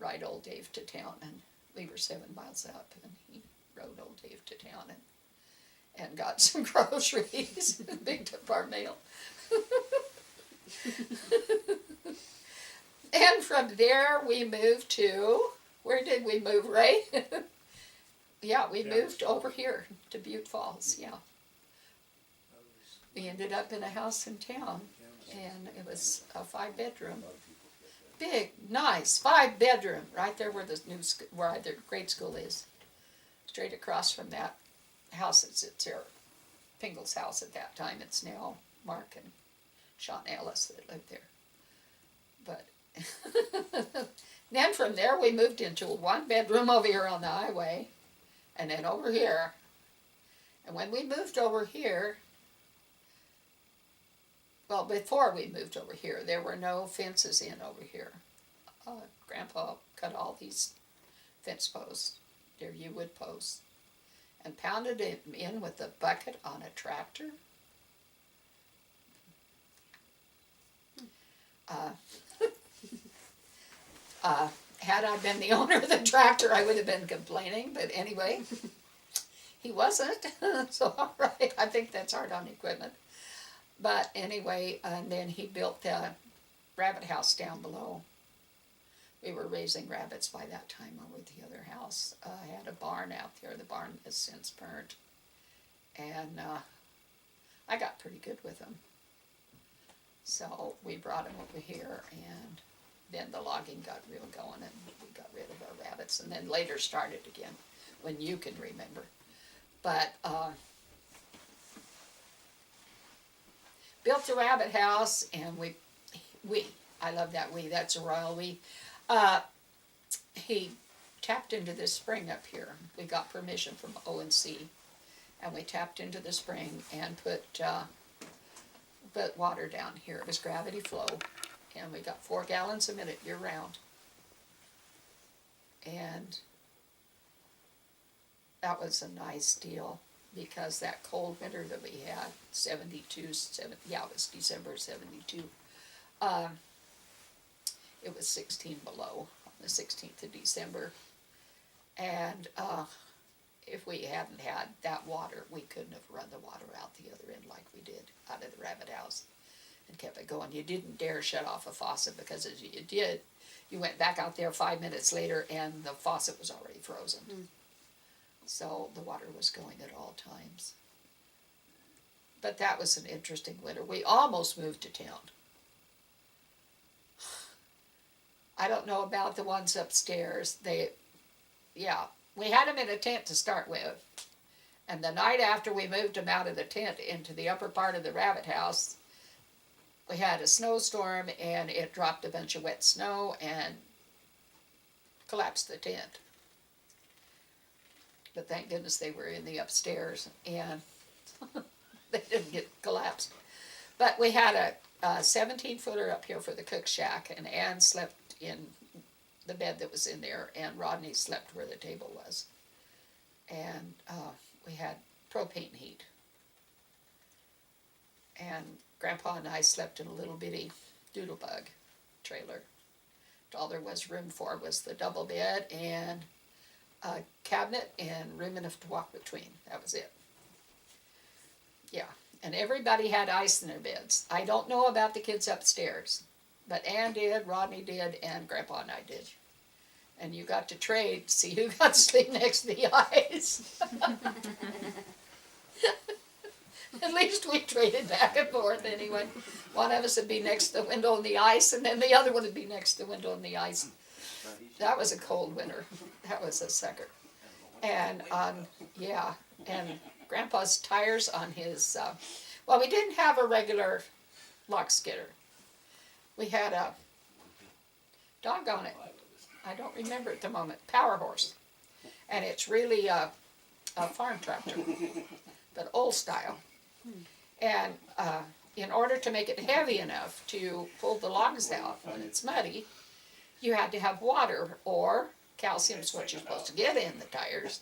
ride old Dave to town, and we were 7 miles up, and he rode old Dave to town and got some groceries, picked up our mail. And from there we moved to, where did we move, Ray? Yeah, we moved over here to Butte Falls, yeah. We ended up in a house in town, and it was a 5-bedroom. Big, nice, 5-bedroom, right there where the where the grade school is. Straight across from that house, it's their Pingle's house at that time. It's now Mark and Sean Ellis that lived there. But then from there we moved into a 1-bedroom over here on the highway, and then over here. And when we moved over here, well, before we moved over here, there were no fences in over here. Grandpa cut all these fence posts, they're wood posts, and pounded them in with a bucket on a tractor. Had I been the owner of the tractor, I would have been complaining, but anyway, he wasn't, so all right, I think that's hard on equipment. But anyway, and then he built the rabbit house down below. We were raising rabbits by that time over the other house. Had a barn out there. The barn has since burnt. And I got pretty good with them. So we brought them over here, and then the logging got real going, and we got rid of our rabbits, and then later started again, when you can remember. But built the rabbit house, and we, I love that we, that's a royal we. He tapped into this spring up here. We got permission from ONC, and we tapped into the spring and put water down here. It was gravity flow, and we got 4 gallons a minute year round. And that was a nice deal, because that cold winter that we had, 72, yeah, it was December 72, it was 16 below on the 16th of December. And if we hadn't had that water, we couldn't have run the water out the other end like we did out of the rabbit house and kept it going. You didn't dare shut off a faucet, because as you did, you went back out there 5 minutes later and the faucet was already frozen. So the water was going at all times. But that was an interesting winter. We almost moved to town. I don't know about the ones upstairs. Yeah, we had them in a tent to start with. And the night after we moved them out of the tent into the upper part of the rabbit house, we had a snowstorm, and it dropped a bunch of wet snow and collapsed the tent. But thank goodness they were in the upstairs, and they didn't get collapsed. But we had a 17-footer up here for the cook shack, and Ann slept in the bed that was in there, and Rodney slept where the table was. And we had propane heat. And Grandpa and I slept in a little bitty doodlebug trailer. All there was room for was the double bed and a cabinet and room enough to walk between. That was it. Yeah, and everybody had ice in their beds. I don't know about the kids upstairs, but Ann did, Rodney did, and Grandpa and I did. And you got to trade to see who got to sleep next to the ice. At least we traded back and forth anyway. One of us would be next to the window on the ice, and then the other one would be next to the window on the ice. That was a cold winter. That was a sucker. And yeah, and Grandpa's tires on his, well, we didn't have a regular lock skidder. We had a, doggone it, I don't remember at the moment, Power Horse. And it's really a farm tractor, but old style. And in order to make it heavy enough to pull the logs out when it's muddy, you had to have water, or calcium's what you're supposed to get in the tires.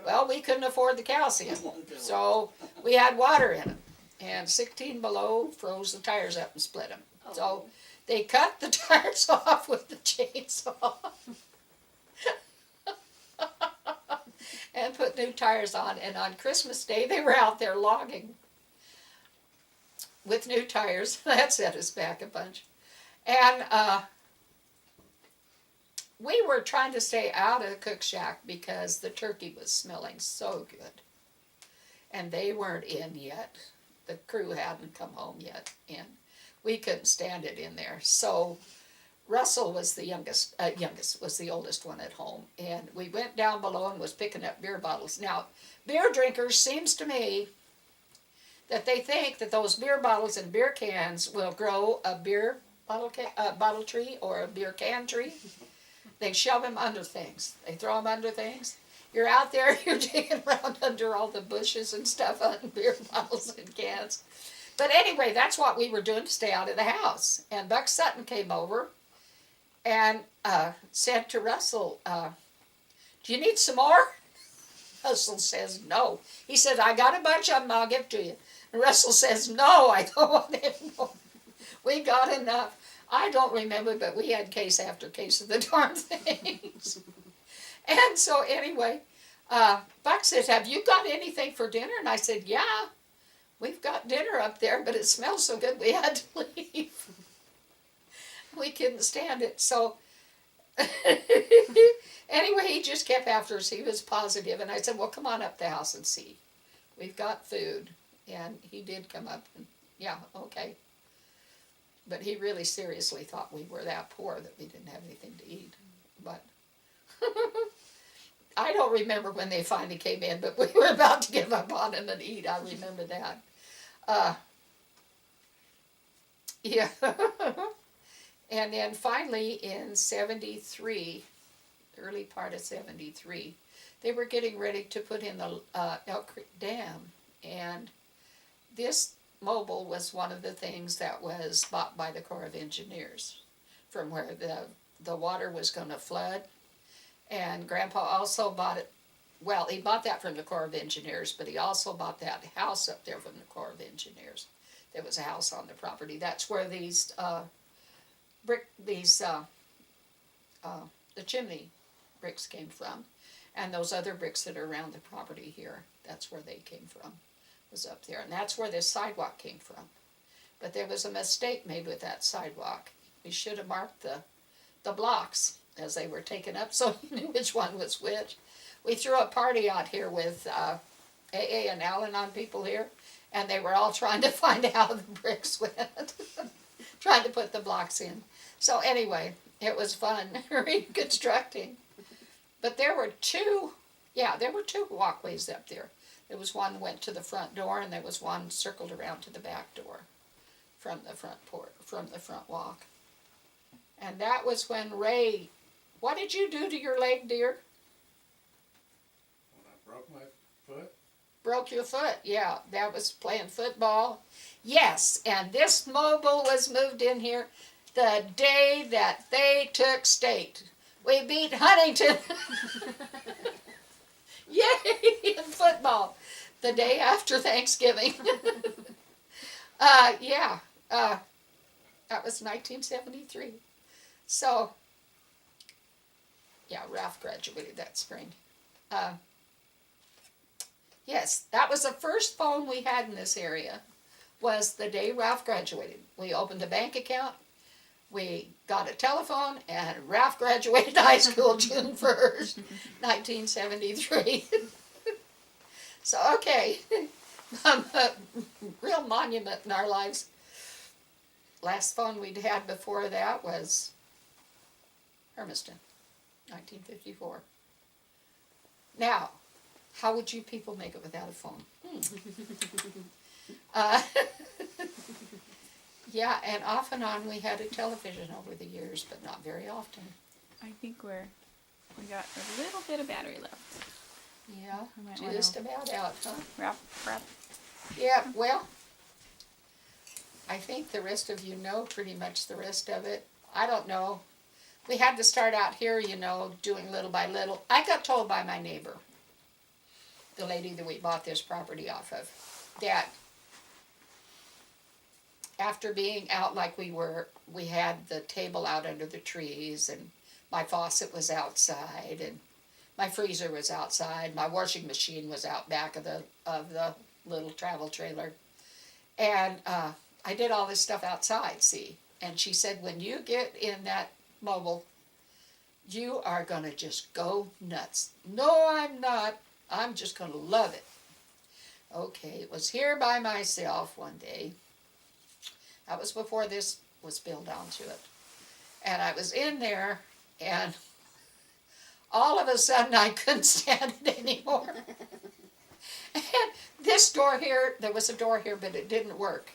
Well, we couldn't afford the calcium, so we had water in them. And 16 below froze the tires up and split them. So they cut the tires off with the chainsaw. put new tires on, and on Christmas Day they were out there logging with new tires. That set us back a bunch. And we were trying to stay out of the cook shack because the turkey was smelling so good. And they weren't in yet. The crew hadn't come home yet, and we couldn't stand it in there. So Russell was the was the oldest one at home, and we went down below and was picking up beer bottles. Now, beer drinkers, seems to me that they think that those beer bottles and beer cans will grow a beer bottle tree or a beer can tree. They shove them under things. They throw them under things. You're out there, you're digging around under all the bushes and stuff on beer bottles and cans. But anyway, that's what we were doing to stay out of the house. And Buck Sutton came over and said to Russell, do you need some more? Russell says, no. He said, I got a bunch of them, I'll give to you. And Russell says, no, I don't want any more. We got enough. I don't remember, but we had case after case of the darn things. And so anyway, Buck says, have you got anything for dinner? And I said, yeah, we've got dinner up there, but it smells so good we had to leave. We couldn't stand it. So anyway, he just kept after us. He was positive. And I said, well, come on up the house and see. We've got food. And he did come up and, yeah, okay. But he really seriously thought we were that poor that we didn't have anything to eat. But I don't remember when they finally came in, but we were about to give up on them and eat. I remember that. Yeah. And then finally in 73, early part of 73, they were getting ready to put in the Elk Creek Dam. And this mobile was one of the things that was bought by the Corps of Engineers from where the water was going to flood. And Grandpa also bought it, well, he bought that from the Corps of Engineers, but he also bought that house up there from the Corps of Engineers. There was a house on the property. That's where these the chimney bricks came from. And those other bricks that are around the property here, that's where they came from, was up there. And that's where this sidewalk came from. But there was a mistake made with that sidewalk. We should have marked the blocks as they were taken up so you knew which one was which. We threw a party out here with AA and Al-Anon people here, and they were all trying to find out how the bricks went, trying to put the blocks in. So anyway, it was fun reconstructing. But there were two walkways up there. There was one went to the front door, and there was one circled around to the back door from the front walk. And that was when Ray, what did you do to your leg, dear? When I broke my foot? Broke your foot, yeah. That was playing football. Yes, and this mobile was moved in here the day that they took state. We beat Huntington. Yay, in football. The day after Thanksgiving. That was 1973. So, yeah, Ralph graduated that spring. Yes, that was the first phone we had in this area, was the day Ralph graduated. We opened a bank account, we got a telephone, and Ralph graduated high school June 1st, 1973. So, okay, a real monument in our lives. Last phone we'd had before that was Hermiston, 1954. Now, how would you people make it without a phone? Yeah, and off and on we had a television over the years, but not very often. I think we got a little bit of battery left. Yeah, just about out, huh? Wrap. Yeah, well, I think the rest of you know pretty much the rest of it. I don't know. We had to start out here, doing little by little. I got told by my neighbor, the lady that we bought this property off of, that after being out like we had the table out under the trees, and my faucet was outside, and my freezer was outside, my washing machine was out back of the little travel trailer, and I did all this stuff outside, see. And she said, when you get in that mobile, you are going to just go nuts. No, I'm not. I'm just going to love it. Okay, it was here by myself one day. That was before this was built onto it. And I was in there, and all of a sudden I couldn't stand it anymore. And this door here, there was a door here, but it didn't work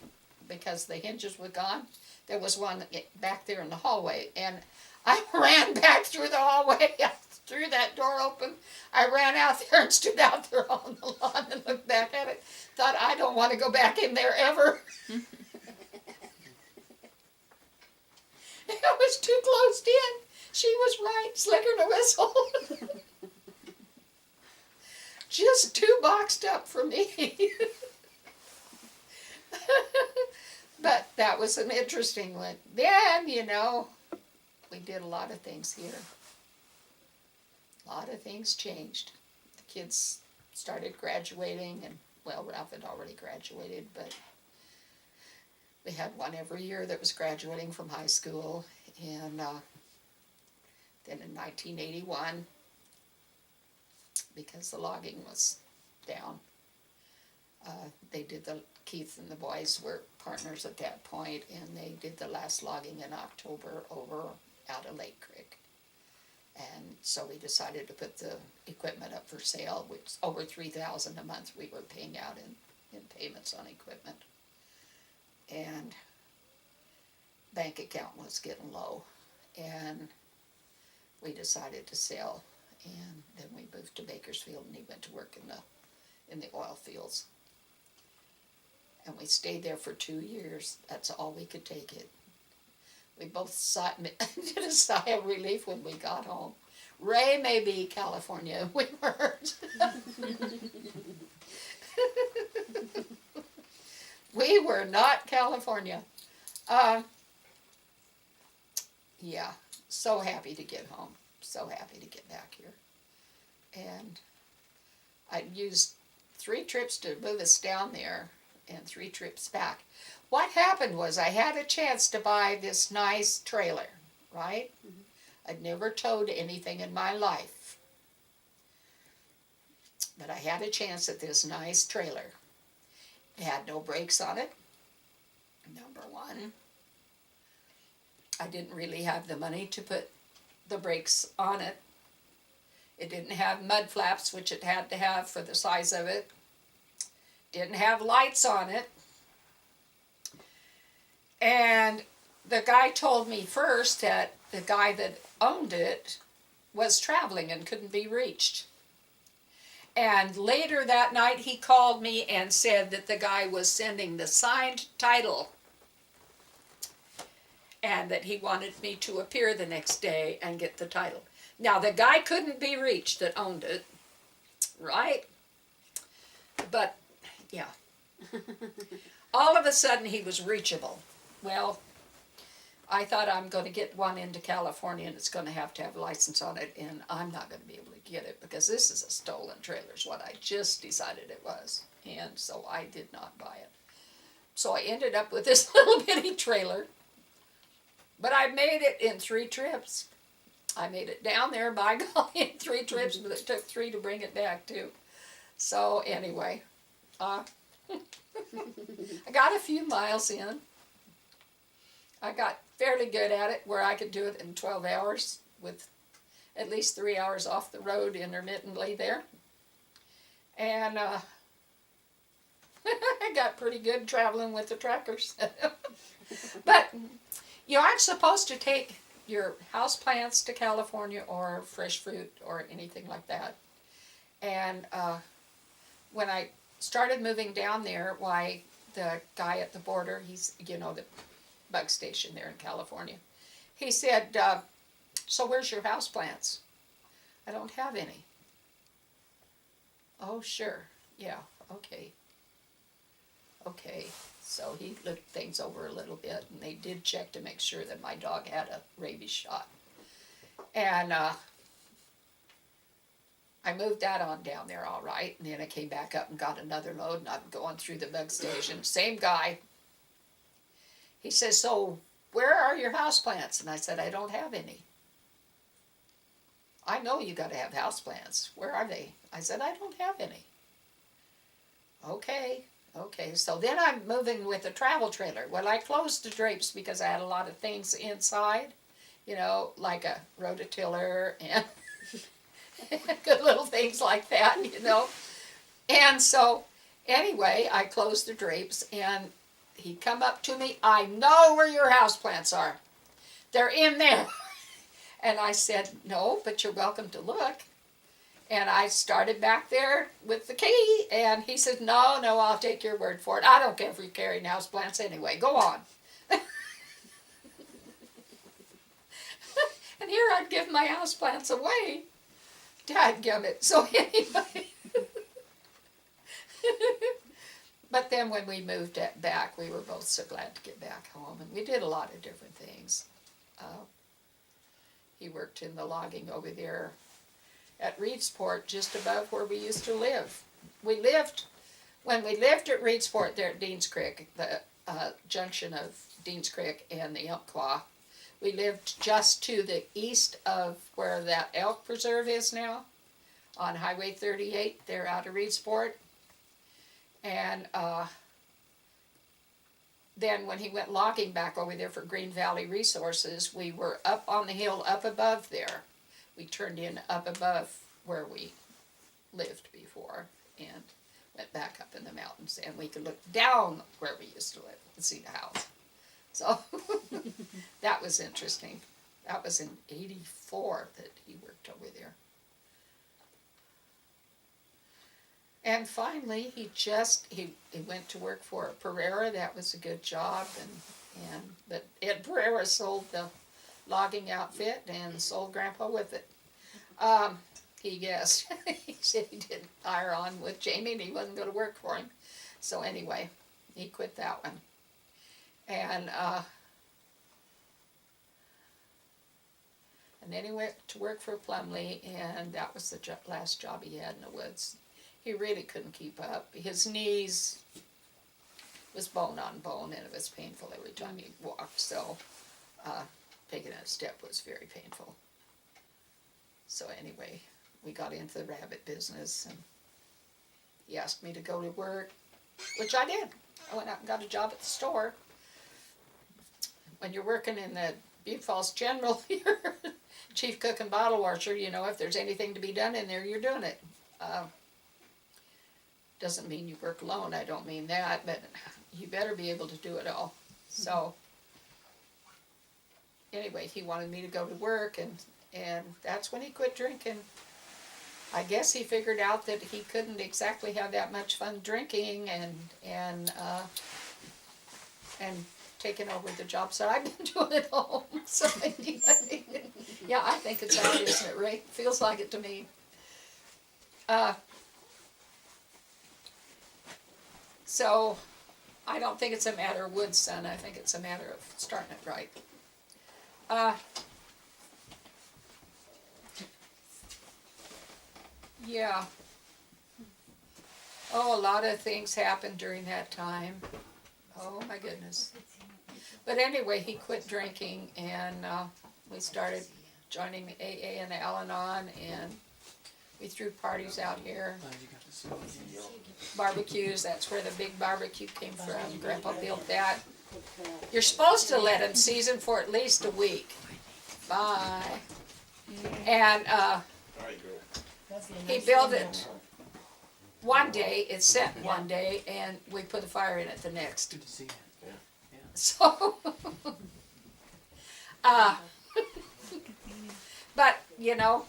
because the hinges were gone. There was one back there in the hallway, and I ran back through the hallway, threw that door open. I ran out there and stood out there on the lawn and looked back at it. Thought, I don't want to go back in there ever. I was too closed in. She was right, slicker than a whistle. Just too boxed up for me. But that was an interesting one. Then, we did a lot of things here. A lot of things changed. The kids started graduating, and, well, Ralph had already graduated, but we had one every year that was graduating from high school. And then in 1981, because the logging was down, Keith and the boys were partners at that point, and they did the last logging in October over out of Lake Creek. And so we decided to put the equipment up for sale, which over $3,000 a month we were paying out in payments on equipment. And bank account was getting low, and we decided to sell. And then we moved to Bakersfield, and he went to work in the oil fields. And we stayed there for 2 years. That's all we could take it. We both did a sigh of relief when we got home. Ray may be California. We weren't. We were not California. Yeah, so happy to get home. So happy to get back here. And I used 3 trips to move us down there and 3 trips back. What happened was I had a chance to buy this nice trailer, right? Mm-hmm. I'd never towed anything in my life. But I had a chance at this nice trailer. It had no brakes on it, number one. I didn't really have the money to put the brakes on it. It didn't have mud flaps, which it had to have for the size of it. Didn't have lights on it. And the guy told me first that the guy that owned it was traveling and couldn't be reached. And later that night he called me and said that the guy was sending the signed title and that he wanted me to appear the next day and get the title. Now, the guy couldn't be reached that owned it, right? But, yeah. All of a sudden, he was reachable. Well, I thought I'm going to get one into California, and it's going to have a license on it, and I'm not going to be able to get it because this is a stolen trailer, is what I just decided it was. And so I did not buy it. So I ended up with this little bitty trailer. But I made it in 3 trips. I made it down there, by golly, in 3 trips, but it took 3 to bring it back, too. So, anyway, I got a few miles in. I got fairly good at it, where I could do it in 12 hours, with at least 3 hours off the road intermittently there. And I got pretty good traveling with the trackers. But you aren't supposed to take your house plants to California or fresh fruit or anything like that. And when I started moving down there, why, the guy at the border, he's, the bug station there in California, he said, so where's your house plants? I don't have any. Oh, sure. Yeah, okay. Okay. So he looked things over a little bit, and they did check to make sure that my dog had a rabies shot. And I moved that on down there all right, and then I came back up and got another load, and I'm going through the bug station. Same guy. He says, so where are your houseplants? And I said, I don't have any. I know you got to have houseplants. Where are they? I said, I don't have any. Okay. So then I'm moving with a travel trailer. Well, I closed the drapes because I had a lot of things inside, like a rototiller and good little things like that, And so, anyway, I closed the drapes, and he come up to me. I know where your houseplants are. They're in there. And I said, no, but you're welcome to look. And I started back there with the key, and he said, no, I'll take your word for it. I don't care if you're carrying houseplants anyway. Go on. And here I'd give my houseplants away. Dadgummit. So anyway. But then when we moved it back, we were both so glad to get back home. And we did a lot of different things. He worked in the logging over there at Reedsport, just above where we used to live. When we lived at Reedsport there at Deans Creek, the junction of Deans Creek and the Umpqua, we lived just to the east of where that elk preserve is now, on Highway 38, there out of Reedsport. And then when he went logging back over there for Green Valley Resources, we were up on the hill up above there. We turned in up above where we lived before and went back up in the mountains, and we could look down where we used to live and see the house. So that was interesting. That was in '84 that he worked over there. And finally, he went to work for Pereira. That was a good job, but Ed Pereira sold the logging outfit and sold Grandpa with it. He guessed. He said he didn't hire on with Jamie and he wasn't going to work for him. So anyway, he quit that one. And then he went to work for Plumley, and that was the last job he had in the woods. He really couldn't keep up. His knees was bone on bone, and it was painful every time he walked. So taking a step was very painful. So anyway, we got into the rabbit business, and he asked me to go to work, which I did. I went out and got a job at the store. When you're working in the Butte Falls General, you're chief cook and bottle washer. If there's anything to be done in there, you're doing it. Doesn't mean you work alone, I don't mean that, but you better be able to do it all. So anyway, he wanted me to go to work, and that's when he quit drinking. I guess he figured out that he couldn't exactly have that much fun drinking and taking over the jobs that I've been doing at home. So anyway, yeah, I think it's out, isn't it, Ray? Feels like it to me. So I don't think it's a matter of wood, son. I think it's a matter of starting it right. Yeah. Oh, a lot of things happened during that time. Oh my goodness. But anyway, he quit drinking, and we started joining the AA and Al-Anon, and we threw parties out here. Barbecues, that's where the big barbecue came from. Grandpa built that. You're supposed to let him season for at least a week. Bye. And he built it one day, it set one day, and we put a fire in it the next. Good to see you. So, but, yeah.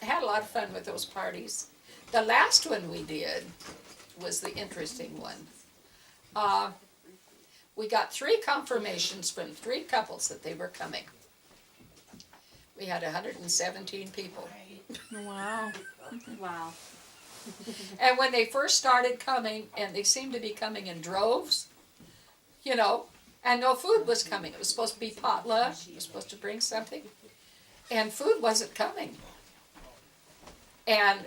Had a lot of fun with those parties. The last one we did was the interesting one. We got 3 confirmations from 3 couples that they were coming. We had 117 people. Wow. Wow. And when they first started coming, and they seemed to be coming in droves, and no food was coming. It was supposed to be potluck. It was supposed to bring something. and food wasn't coming. And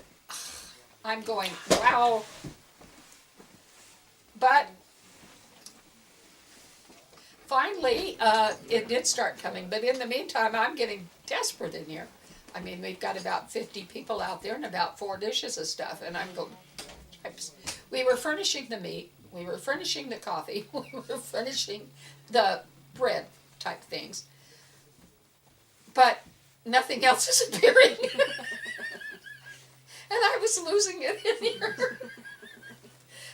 I'm going, wow. But finally, it did start coming. But in the meantime, I'm getting desperate in here. I mean, we've got about 50 people out there and about 4 dishes of stuff. And I'm going, we were furnishing the meat. We were furnishing the coffee. We were furnishing the bread type things. But nothing else is appearing. And I was losing it in here.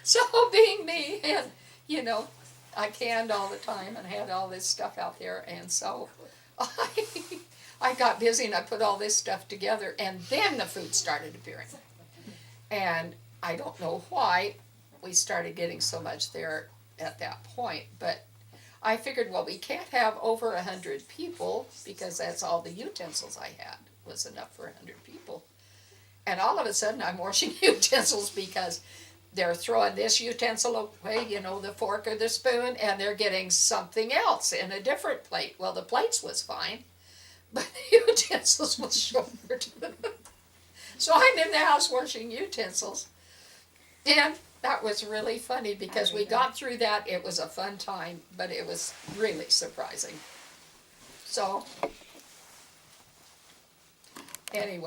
So being me, and you know, I canned all the time and had all this stuff out there, and so I got busy and I put all this stuff together, and then the food started appearing. And I don't know why we started getting so much there at that point, but I figured, well, we can't have over 100 people because that's all the utensils I had was enough for 100 people. And all of a sudden I'm washing utensils because they're throwing this utensil away, you know, the fork or the spoon, and they're getting something else in a different plate. Well, the plates was fine, but the utensils was short. So I'm in the house washing utensils. And that was really funny because we got through that. It was a fun time, but it was really surprising. So, anyway.